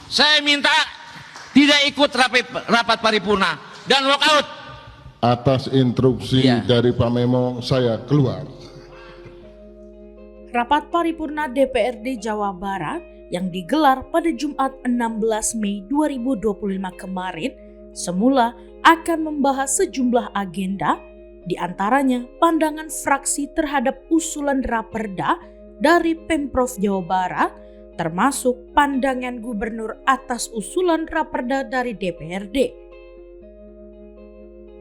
Saya minta tidak ikut rapat paripurna dan walkout. Atas instruksi dari Pak Memo, saya keluar. Rapat paripurna DPRD Jawa Barat yang digelar pada Jumat 16 Mei 2025 kemarin semula akan membahas sejumlah agenda, di antaranya pandangan fraksi terhadap usulan raperda dari Pemprov Jawa Barat, termasuk pandangan gubernur atas usulan raperda dari DPRD.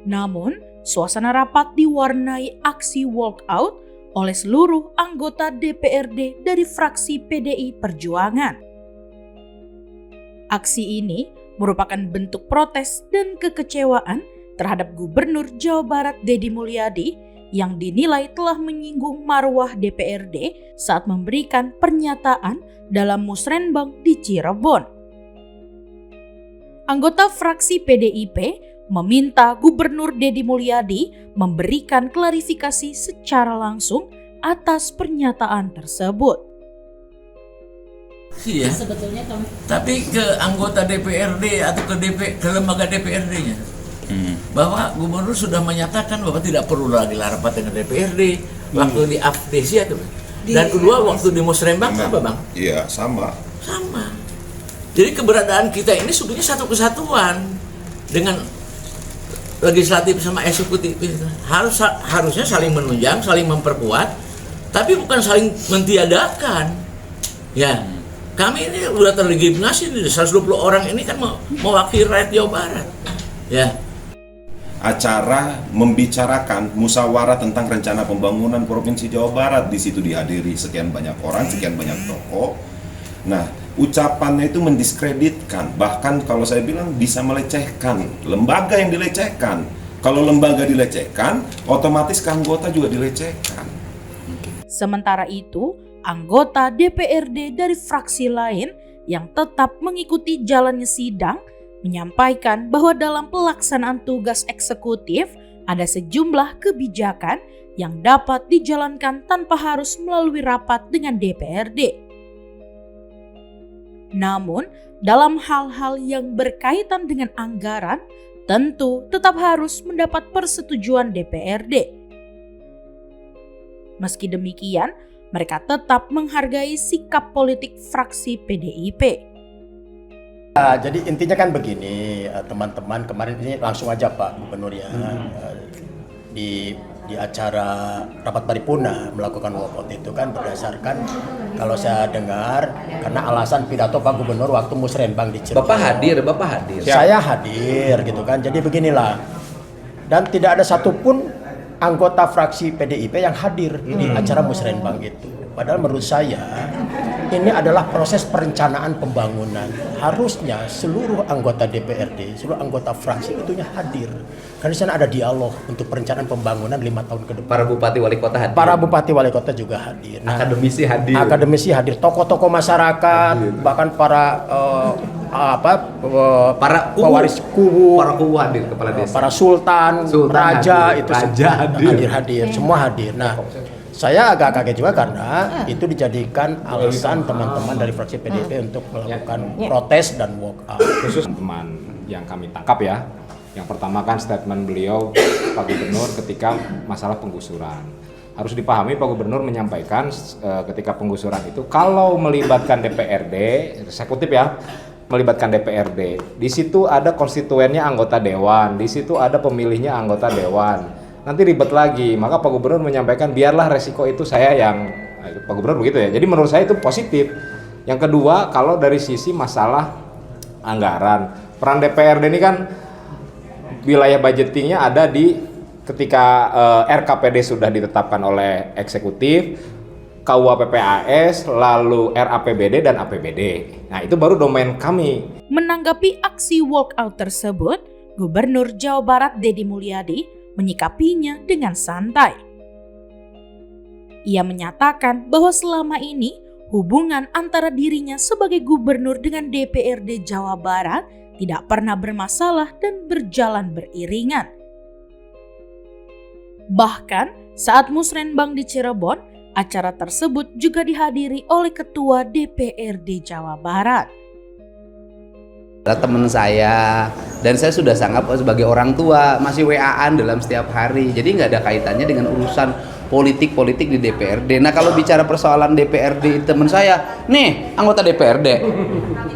Namun, suasana rapat diwarnai aksi walkout oleh seluruh anggota DPRD dari fraksi PDI Perjuangan. Aksi ini merupakan bentuk protes dan kekecewaan terhadap Gubernur Jawa Barat Deddy Mulyadi yang dinilai telah menyinggung marwah DPRD saat memberikan pernyataan dalam musrenbang di Cirebon. Anggota fraksi PDIP meminta Gubernur Deddy Mulyadi memberikan klarifikasi secara langsung atas pernyataan tersebut. Iya. Sebetulnya Tapi ke anggota DPRD atau ke lembaga DPRD-nya bahwa gubernur sudah menyatakan bahwa tidak perlu lagi rapat dengan DPRD waktu di Abdesia tuh. Dan kedua waktu di Musrembang apa bang? Iya sama. Jadi keberadaan kita ini sebetulnya satu kesatuan dengan legislatif sama eksekutif. Harusnya saling menunjang, saling memperkuat, tapi bukan saling mentiadakan. Ya, kami ini udah terlegitimasi nih, 120 orang ini kan mewakili rakyat Jawa Barat. Ya. Acara membicarakan musyawarah tentang rencana pembangunan Provinsi Jawa Barat, di situ dihadiri sekian banyak orang, sekian banyak tokoh. Nah, ucapannya itu mendiskreditkan, bahkan kalau saya bilang bisa melecehkan lembaga yang dilecehkan. Kalau lembaga dilecehkan, otomatis ke anggota juga dilecehkan. Sementara itu, anggota DPRD dari fraksi lain yang tetap mengikuti jalannya sidang menyampaikan bahwa dalam pelaksanaan tugas eksekutif ada sejumlah kebijakan yang dapat dijalankan tanpa harus melalui rapat dengan DPRD. Namun, dalam hal-hal yang berkaitan dengan anggaran, tentu tetap harus mendapat persetujuan DPRD. Meski demikian, mereka tetap menghargai sikap politik fraksi PDIP. Jadi intinya kan begini, teman-teman, kemarin ini langsung aja Pak Gubernur ya, di acara rapat paripurna melakukan walkout itu kan berdasarkan, kalau saya dengar, karena alasan pidato Pak Gubernur waktu musrenbang di Cirebon. Bapak hadir. Saya hadir gitu kan, jadi beginilah. Dan tidak ada satupun anggota fraksi PDIP yang hadir di acara musrenbang itu. Padahal menurut saya ini adalah proses perencanaan pembangunan. Harusnya seluruh anggota DPRD, seluruh anggota fraksi itunya hadir. Karena di sana ada dialog untuk perencanaan pembangunan 5 tahun ke depan. Para bupati wali kota hadir. Para bupati wali kota juga hadir. Nah, Akademisi hadir. Tokoh-tokoh masyarakat, bahkan para pewaris kubu, para kubu hadir, kepala desa, para sultan raja hadir, itu raja hadir, semua hadir. Nah, saya agak kaget juga karena itu dijadikan alasan teman-teman dari fraksi PDIP untuk melakukan protes dan walkout. Khusus teman yang kami tangkap ya. Yang pertama kan statement beliau Pak Gubernur ketika masalah penggusuran. Harus dipahami Pak Gubernur menyampaikan ketika penggusuran itu kalau melibatkan DPRD, eksekutif ya, melibatkan DPRD. Di situ ada konstituennya anggota dewan, di situ ada pemilihnya anggota dewan. Nanti ribet lagi, maka Pak Gubernur menyampaikan biarlah resiko itu saya yang, Pak Gubernur begitu ya. Jadi menurut saya itu positif. Yang kedua, kalau dari sisi masalah anggaran, peran DPRD ini kan wilayah budgetingnya ada di ketika RKPD sudah ditetapkan oleh eksekutif, KUA PPAS, lalu RAPBD dan APBD. Nah itu baru domain kami. Menanggapi aksi walkout tersebut, Gubernur Jawa Barat Deddy Mulyadi menyikapinya dengan santai. Ia menyatakan bahwa selama ini hubungan antara dirinya sebagai gubernur dengan DPRD Jawa Barat tidak pernah bermasalah dan berjalan beriringan. Bahkan saat musrenbang di Cirebon, acara tersebut juga dihadiri oleh Ketua DPRD Jawa Barat. teman saya, dan saya sudah sangat sebagai orang tua masih WA-an dalam setiap hari, jadi nggak ada kaitannya dengan urusan politik di DPRD. Nah kalau bicara persoalan DPRD teman saya, nih anggota DPRD,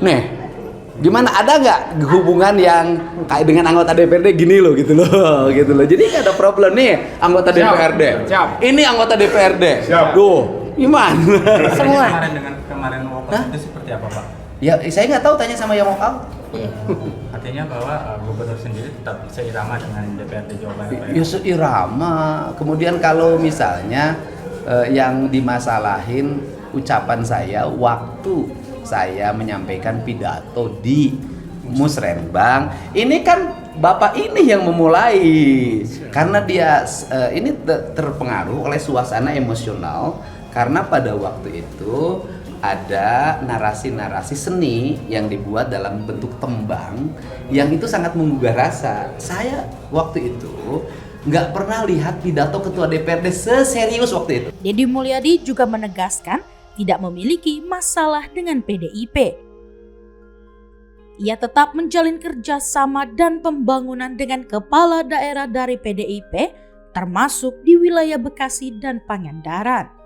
nih gimana, ada nggak hubungan yang kayak dengan anggota DPRD gini loh gitu loh. Jadi nggak ada problem nih anggota DPRD. Ini anggota DPRD. Duh, gimana? Semua. Kemarin walkout itu seperti apa, Pak? Ya saya nggak tahu, tanya sama yang walkout. Artinya bahwa gubernur sendiri tetap seirama dengan DPRD Jawa Barat. Ya seirama. Kemudian kalau misalnya yang dimasalahin ucapan saya waktu saya menyampaikan pidato di Musrenbang, ini kan Bapak ini yang memulai karena dia ini terpengaruh oleh suasana emosional karena pada waktu itu ada narasi-narasi seni yang dibuat dalam bentuk tembang yang itu sangat menggugah rasa. Saya waktu itu nggak pernah lihat pidato ketua DPRD seserius waktu itu. Deddy Mulyadi juga menegaskan tidak memiliki masalah dengan PDIP. Ia tetap menjalin kerjasama dan pembangunan dengan kepala daerah dari PDIP, termasuk di wilayah Bekasi dan Pangandaran.